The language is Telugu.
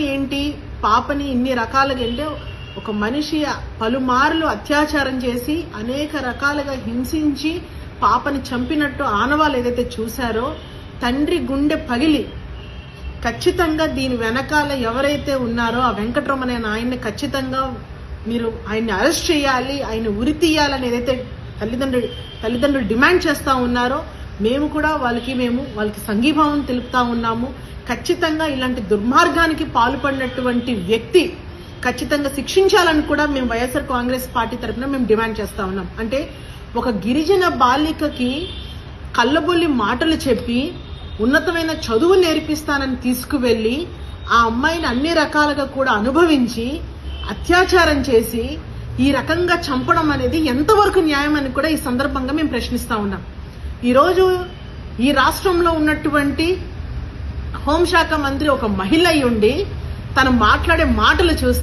ఏంటి పాపని ఇన్ని రకాలుగా అంటే ఒక మనిషి పలుమార్లు అత్యాచారం చేసి అనేక రకాలుగా హింసించి పాపని చంపినట్టు ఆనవాళ్ళు ఏదైతే చూశారో తండ్రి గుండె పగిలి ఖచ్చితంగా దీని వెనకాల ఎవరైతే ఉన్నారో ఆ వెంకటరమణ అనే ఆయన్ని ఖచ్చితంగా మీరు ఆయన్ని అరెస్ట్ చేయాలి, ఆయన ఉరి తీయాలని ఏదైతే తల్లిదండ్రులు డిమాండ్ చేస్తా ఉన్నారో మేము కూడా వాళ్ళకి సంఘీభావం తెలుపుతా ఉన్నాము. ఖచ్చితంగా ఇలాంటి దుర్మార్గానికి పాల్పడినటువంటి వ్యక్తి ఖచ్చితంగా శిక్షించాలని కూడా మేము వైఎస్ఆర్ కాంగ్రెస్ పార్టీ తరఫున మేము డిమాండ్ చేస్తా ఉన్నాం. అంటే ఒక గిరిజన బాలికకి కళ్ళబొల్లి మాటలు చెప్పి ఉన్నతమైన చదువు నేర్పిస్తానని తీసుకువెళ్ళి ఆ అమ్మాయిని అన్ని రకాలుగా కూడా అనుభవించి అత్యాచారం చేసి ఈ రకంగా చంపడం అనేది ఎంతవరకు న్యాయం అని కూడా ఈ సందర్భంగా మేము ప్రశ్నిస్తా ఉన్నాం. ఈరోజు ఈ రాష్ట్రంలో ఉన్నటువంటి హోంశాఖ మంత్రి ఒక మహిళ అయి ఉండి తను మాట్లాడే మాటలు చూస్తే